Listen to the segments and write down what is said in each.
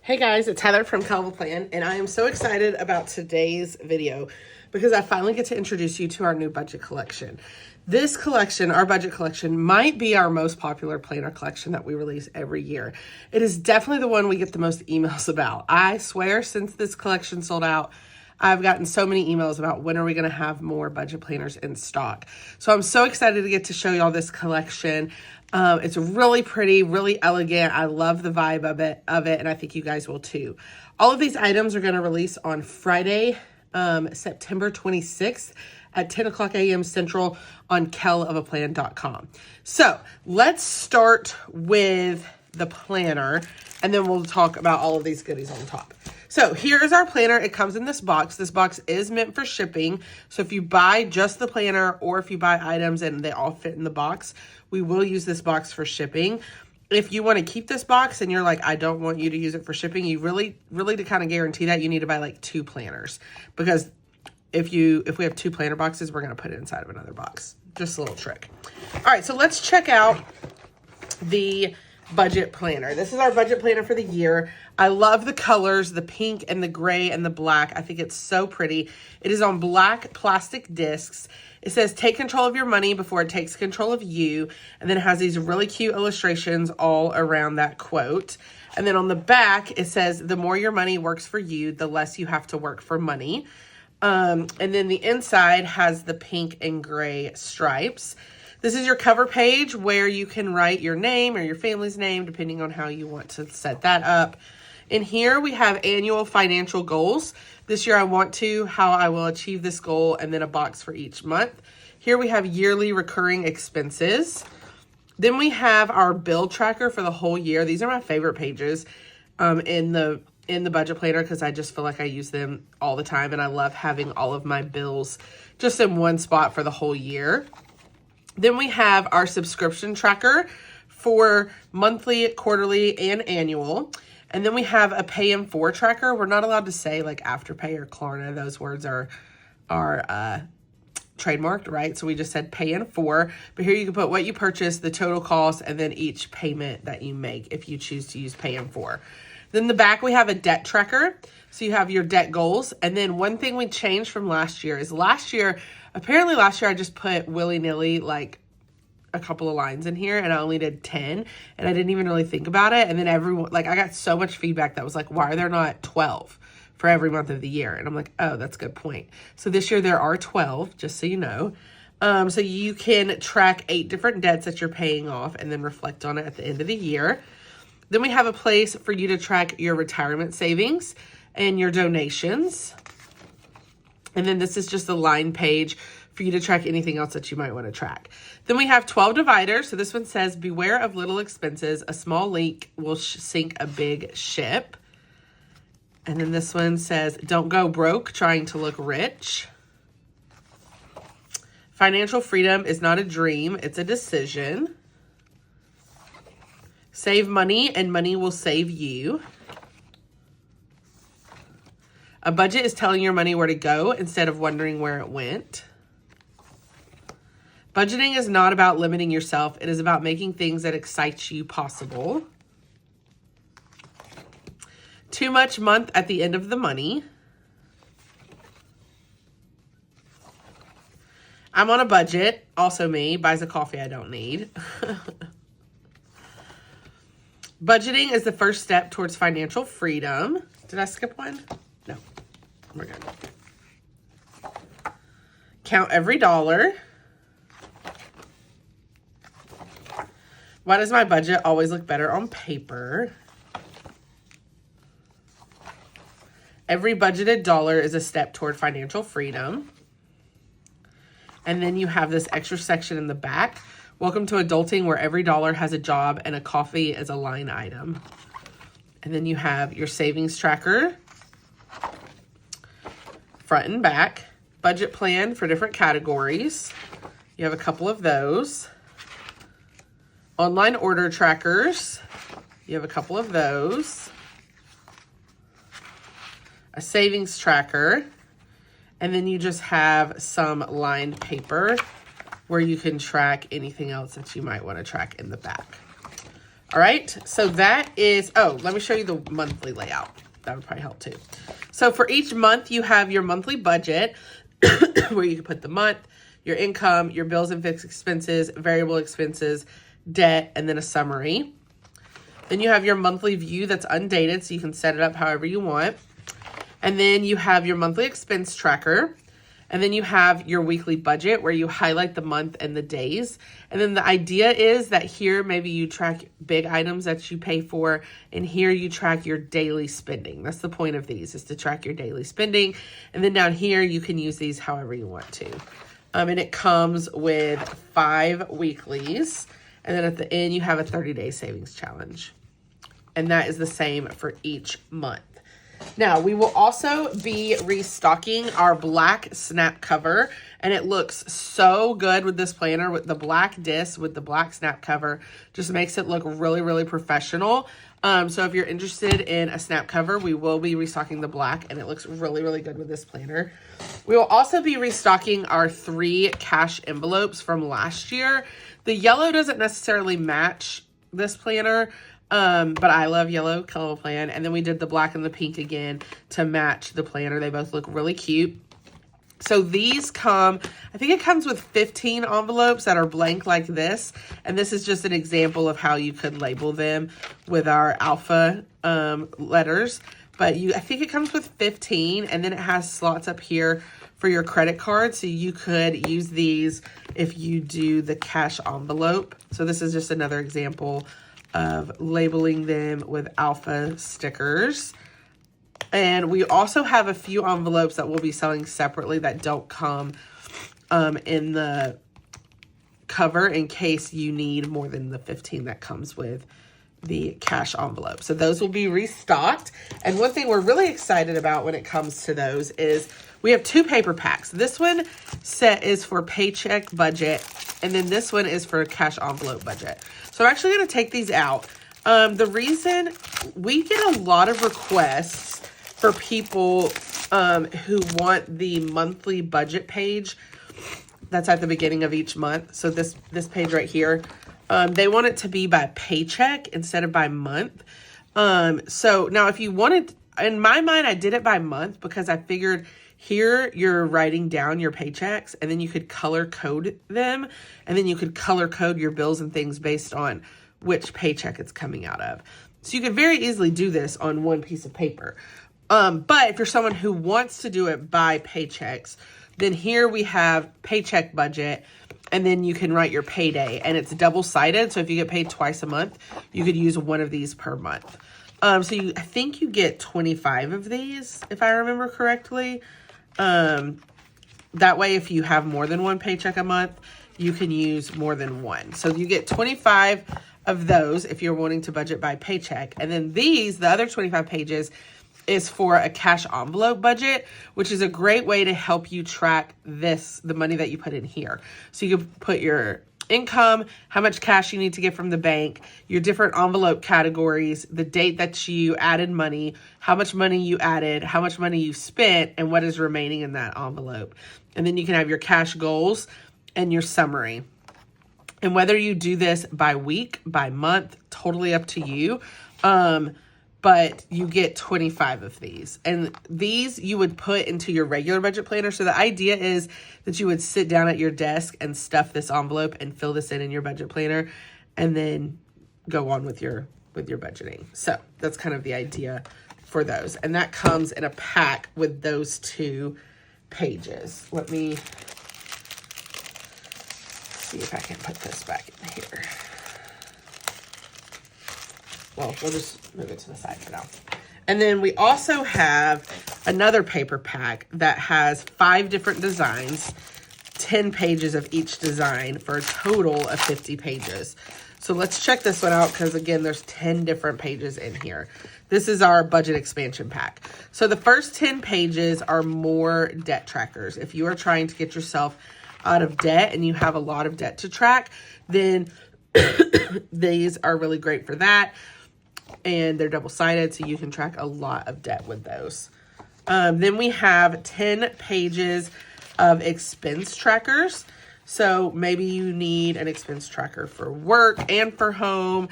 Hey guys, it's Heather from Kell Plan, and I am so excited about today's video because I finally get to introduce you to our new budget collection. This collection, our budget collection, might be our most popular planner collection that we release every year. It is definitely the one we get the most emails about. I swear, since this collection sold out, I've gotten so many emails about when are we going to have more budget planners in stock. So I'm so excited to get to show y'all this collection. It's really pretty, really elegant. I love the vibe of it, and I think you guys will too. All of these items are going to release on Friday, September 26th at 10 o'clock a.m. Central on kellofaplan.com. So let's start with the planner, and then we'll talk about all of these goodies on top. So here is our planner. It comes in this box. This box is meant for shipping. So if you buy just the planner or if you buy items and they all fit in the box, we will use this box for shipping. If you want to keep this box and you're like, I don't want you to use it for shipping, you really to kind of guarantee that, you need to buy like 2 planners. Because if we have 2 planner boxes, we're going to put it inside of another box. Just a little trick. All right, so let's check out the budget planner. This is our budget planner for the year. I love the colors, the pink and the gray and the black. I think it's so pretty. It is on black plastic discs. It says, take control of your money before it takes control of you. And then it has these really cute illustrations all around that quote. And then on the back, it says, the more your money works for you, the less you have to work for money. And then the inside has the pink and gray stripes. This is your cover page where you can write your name or your family's name, depending on how you want to set that up. In here, we have annual financial goals. This year, I want to, how I will achieve this goal, and then a box for each month. Here we have yearly recurring expenses. Then we have our bill tracker for the whole year. These are my favorite pages in the budget planner because I just feel like I use them all the time, and I love having all of my bills just in one spot for the whole year. Then we have our subscription tracker for monthly, quarterly, and annual. And then we have a pay in 4 tracker. We're not allowed to say like Afterpay or Klarna. Those words are trademarked, right? So we just said pay in 4. But here you can put what you purchased, the total cost, and then each payment that you make if you choose to use pay in 4. Then in the back, we have a debt tracker. So you have your debt goals. And then one thing we changed from last year is apparently last year I just put willy-nilly like a couple of lines in here and I only did 10 and I didn't even really think about it. And then everyone, like I got so much feedback that was like, why are there not 12 for every month of the year? And I'm like, oh, that's a good point. So this year there are 12, just so you know. So you can track 8 different debts that you're paying off and then reflect on it at the end of the year. Then we have a place for you to track your retirement savings and your donations. And then this is just a line page for you to track anything else that you might want to track. Then we have 12 dividers. So this one says, beware of little expenses. A small leak will sink a big ship. And then this one says, don't go broke trying to look rich. Financial freedom is not a dream. It's a decision. Save money and money will save you. A budget is telling your money where to go instead of wondering where it went. Budgeting is not about limiting yourself. It is about making things that excite you possible. Too much month at the end of the money. I'm on a budget. Also me. Buys a coffee I don't need. Budgeting is the first step towards financial freedom. Did I skip one? No. We're good. Count every dollar. Why does my budget always look better on paper? Every budgeted dollar is a step toward financial freedom. And then you have this extra section in the back. Welcome to adulting, where every dollar has a job and a coffee is a line item. And then you have your savings tracker, front and back, budget plan for different categories. You have a couple of those. Online order trackers. You have a couple of those. A savings tracker. And then you just have some lined paper where you can track anything else that you might want to track in the back. All right, so that is, oh, let me show you the monthly layout. That would probably help too. So for each month, you have your monthly budget where you can put the month, your income, your bills and fixed expenses, variable expenses, debt, and then a summary. Then you have your monthly view that's undated, so you can set it up however you want. And then you have your monthly expense tracker. And then you have your weekly budget where you highlight the month and the days. And then the idea is that here, maybe you track big items that you pay for, and here you track your daily spending. That's the point of these, is to track your daily spending. And then down here, you can use these however you want to. And it comes with 5 weeklies. And then at the end, you have a 30-day savings challenge. And that is the same for each month. Now, we will also be restocking our black snap cover, and it looks so good with this planner with the black disc with the black snap cover. Just makes it look really, really professional. So if you're interested in a snap cover, we will be restocking the black, and it looks really, really good with this planner. We will also be restocking our 3 cash envelopes from last year. The yellow doesn't necessarily match this planner, but I love yellow Kell plan. And then we did the black and the pink again to match the planner. They both look really cute. So these come, I think it comes with 15 envelopes that are blank like this. And this is just an example of how you could label them with our alpha letters. But I think it comes with 15, and then it has slots up here for your credit card. So you could use these if you do the cash envelope. So this is just another example of labeling them with alpha stickers. And we also have a few envelopes that we'll be selling separately that don't come in the cover in case you need more than the 15 that comes with the cash envelope. So those will be restocked. And one thing we're really excited about when it comes to those is we have 2 paper packs. This one set is for paycheck budget, and then this one is for cash envelope budget. So I'm actually going to take these out. The reason we get a lot of requests for people who want the monthly budget page that's at the beginning of each month. So this page right here, they want it to be by paycheck instead of by month. So now if you wanted, in my mind, I did it by month because I figured here you're writing down your paychecks, and then you could color code them, and then you could color code your bills and things based on which paycheck it's coming out of. So you could very easily do this on one piece of paper. But if you're someone who wants to do it by paychecks, then here we have paycheck budget, and then you can write your payday, and it's double-sided. So if you get paid twice a month, you could use one of these per month. So I think you get 25 of these, if I remember correctly. That way, if you have more than one paycheck a month, you can use more than one. So you get 25 of those if you're wanting to budget by paycheck. And then these, the other 25 pages, is for a cash envelope budget, which is a great way to help you track the money that you put in here. So you can put your income, how much cash you need to get from the bank, your different envelope categories, the date that you added money, how much money you added, how much money you spent, and what is remaining in that envelope. And then you can have your cash goals and your summary. And whether you do this by week, by month, totally up to you. But you get 25 of these. And these you would put into your regular budget planner. So the idea is that you would sit down at your desk and stuff this envelope and fill this in your budget planner, and then go on with your budgeting. So that's kind of the idea for those. And that comes in a pack with those 2 pages. Let me see if I can put this back in here. Well, we'll just move it to the side for now. And then we also have another paper pack that has 5 different designs, 10 pages of each design for a total of 50 pages. So let's check this one out because, again, there's 10 different pages in here. This is our budget expansion pack. So the first 10 pages are more debt trackers. If you are trying to get yourself out of debt and you have a lot of debt to track, then these are really great for that. And they're double-sided, so you can track a lot of debt with those. Then we have 10 pages of expense trackers. So maybe you need an expense tracker for work and for home.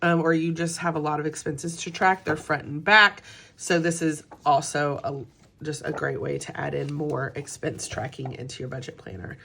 or you just have a lot of expenses to track. They're front and back. So this is also just a great way to add in more expense tracking into your budget planner.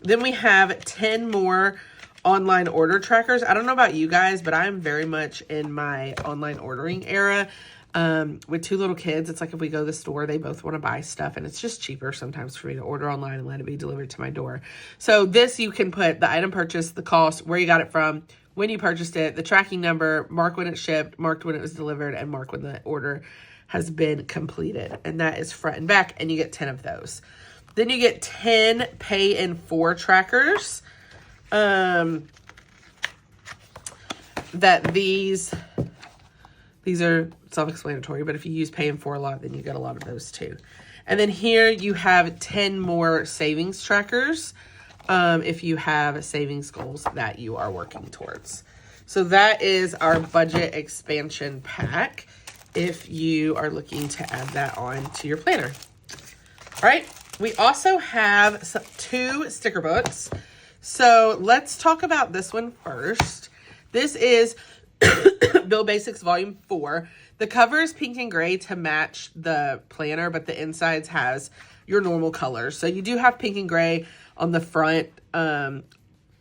Then we have 10 more online order trackers. I don't know about you guys, but I'm very much in my online ordering era. With 2 little kids, it's like if we go to the store, they both want to buy stuff, and it's just cheaper sometimes for me to order online and let it be delivered to my door. So this, you can put the item purchased, the cost, where you got it from, when you purchased it, the tracking number, mark when it shipped, marked when it was delivered, and mark when the order has been completed. And that is front and back, and you get 10 of those. Then you get 10 pay in 4 trackers. These are self-explanatory, but if you use pay in 4 a lot, then you get a lot of those too. And then here you have 10 more savings trackers if you have savings goals that you are working towards. So that is our budget expansion pack if you are looking to add that on to your planner. All right, we also have 2 sticker books. So let's talk about this one first. This is Build Basics Volume 4. The cover is pink and gray to match the planner, but the insides has your normal colors. So you do have pink and gray on the front, and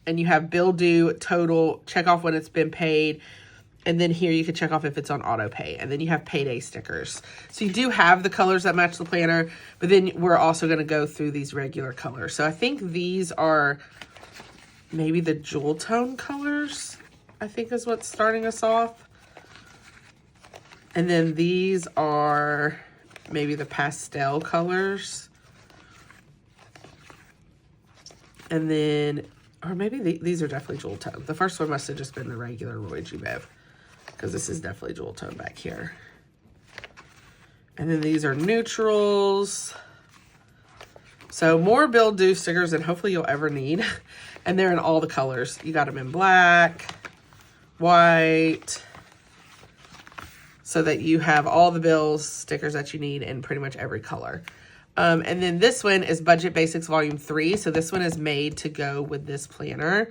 you have bill due, total, check off when it's been paid, and then here you can check off if it's on auto pay, and then you have payday stickers. So you do have the colors that match the planner, but then we're also going to go through these regular colors. So I think these are maybe the jewel tone colors, I think is what's starting us off. And then these are maybe the pastel colors. And then, or maybe these are definitely jewel tone. The first one must have just been the regular Roy G. Bev, because this is definitely jewel tone back here. And then these are neutrals. So more bill due stickers than hopefully you'll ever need. And they're in all the colors. You got them in black, white, so that you have all the bills stickers that you need in pretty much every color. And then this one is Budget Basics Volume 3. So this one is made to go with this planner.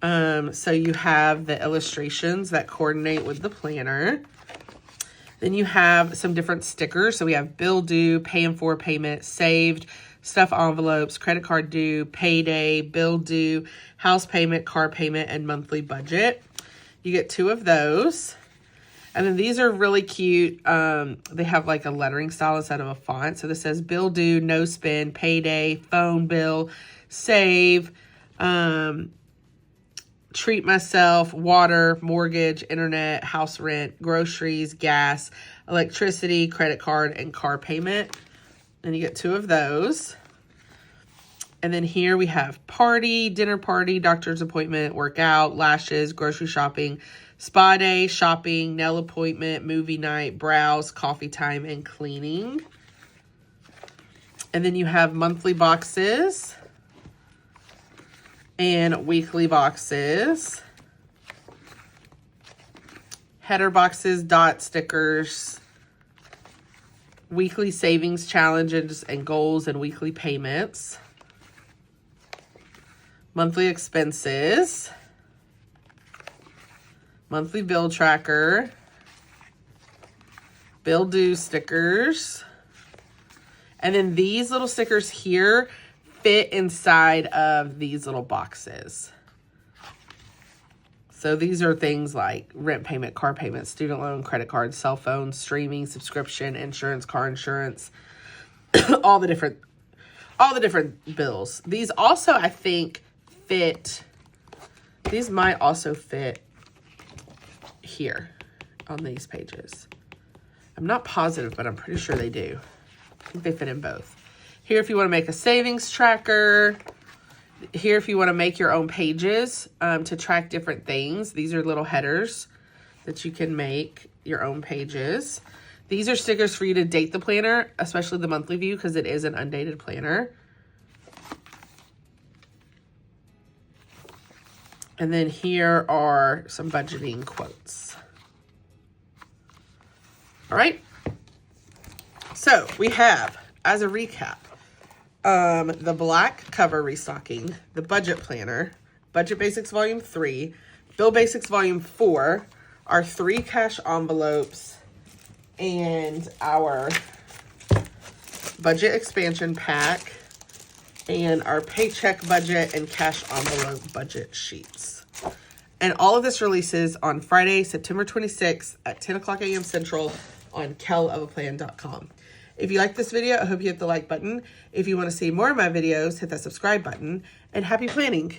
So you have the illustrations that coordinate with the planner. Then you have some different stickers. So we have bill due, pay in 4 payment, saved, stuff envelopes, credit card due, payday, bill due, house payment, car payment, and monthly budget. You get 2 of those. And then these are really cute. They have like a lettering style instead of a font. So this says bill due, no spend, payday, phone bill, save, treat myself, water, mortgage, internet, house rent, groceries, gas, electricity, credit card, and car payment. And you get 2 of those. And then here we have party, dinner party, doctor's appointment, workout, lashes, grocery shopping, spa day, shopping, nail appointment, movie night, browse, coffee time, and cleaning. And then you have monthly boxes and weekly boxes, header boxes, dot stickers, weekly savings challenges and goals and weekly payments, monthly expenses, monthly bill tracker, bill due stickers, and then these little stickers here fit inside of these little boxes. So these are things like rent payment, car payment, student loan, credit card, cell phone, streaming, subscription, insurance, car insurance, all the different bills. These also, I think, fit. These might also fit here on these pages. I'm not positive, but I'm pretty sure they do. I think they fit in both. Here, if you want to make a savings tracker. Here, if you want to make your own pages to track different things. These are little headers that you can make your own pages. These are stickers for you to date the planner, especially the monthly view, because it is an undated planner. And then here are some budgeting quotes. All right. So we have, as a recap, the black cover restocking, the budget planner, Budget Basics Volume 3, Build Basics Volume 4, our 3 cash envelopes, and our budget expansion pack, and our paycheck budget and cash envelope budget sheets. And all of this releases on Friday, September 26th at 10 o'clock a.m. Central on kellofaplan.com. If you like this video, I hope you hit the like button. If you want to see more of my videos, hit that subscribe button, and happy planning.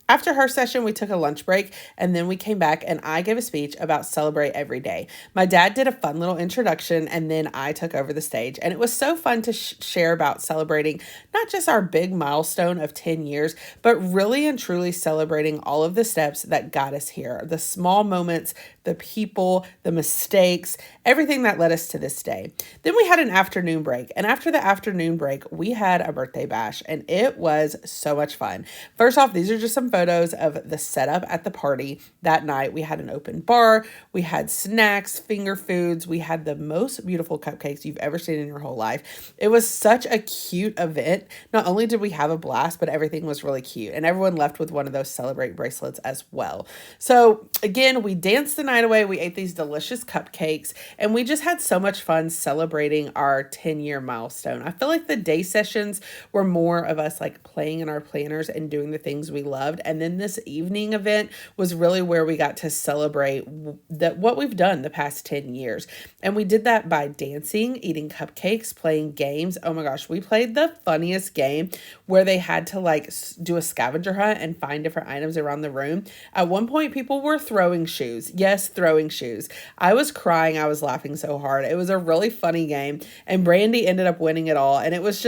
After her session, we took a lunch break, and then we came back and I gave a speech about celebrate every day. My dad did a fun little introduction, and then I took over the stage. And it was so fun to share about celebrating not just our big milestone of 10 years, but really and truly celebrating all of the steps that got us here. The small moments, the people, the mistakes, everything that led us to this day. Then we had an afternoon break. And after the afternoon break, we had a birthday bash, and it was so much fun. First off, these are just some photos of the setup at the party that night. We had an open bar, we had snacks, finger foods, we had the most beautiful cupcakes you've ever seen in your whole life. It was such a cute event. Not only did we have a blast, but everything was really cute, and everyone left with one of those celebrate bracelets as well. So again, we danced the night away, we ate these delicious cupcakes, and we just had so much fun celebrating our 10-year milestone. I feel like the day sessions were more of us like playing in our planners and doing the things we loved. And then this evening event was really where we got to celebrate what we've done the past 10 years. And we did that by dancing, eating cupcakes, playing games. Oh my gosh, we played the funniest game where they had to like do a scavenger hunt and find different items around the room. At one point, people were throwing shoes. Yes, throwing shoes. I was crying. I was laughing so hard. It was a really funny game, and Brandy ended up winning it all. And it was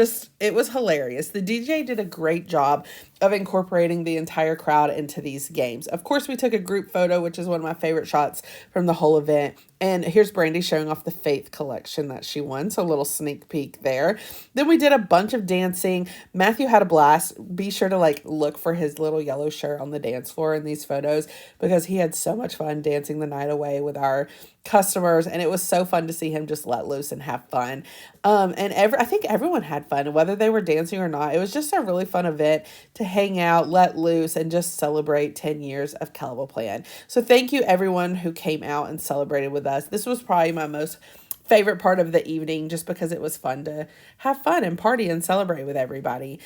hilarious. The DJ did a great job of incorporating the entire crowd into these games. Of course, we took a group photo, which is one of my favorite shots from the whole event. And here's Brandy showing off the Faith collection that she won. So a little sneak peek there. Then we did a bunch of dancing. Matthew had a blast. Be sure to like look for his little yellow shirt on the dance floor in these photos, because he had so much fun dancing the night away with our customers, and it was so fun to see him just let loose and have fun. I think everyone had fun, whether they were dancing or not. It was just a really fun event to hang out, let loose, and just celebrate 10 years of Kell Plan. So thank you everyone who came out and celebrated with us. This was probably my most favorite part of the evening, just because it was fun to have fun and party and celebrate with everybody.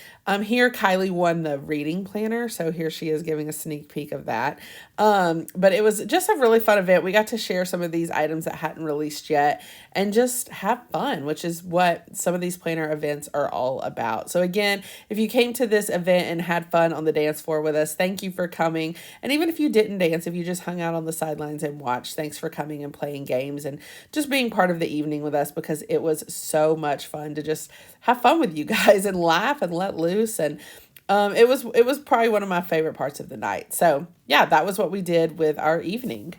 Here Kylie won the reading planner, so here she is giving a sneak peek of that. But it was just a really fun event. We got to share some of these items that hadn't released yet and just have fun, which is what some of these planner events are all about. So again, if you came to this event and had fun on the dance floor with us, thank you for coming. And even if you didn't dance, if you just hung out on the sidelines and watched, thanks for coming and playing games and just being part of the evening with us, because it was so much fun to just have fun with you guys and laugh and let loose. And it was probably one of my favorite parts of the night. So yeah, that was what we did with our evening.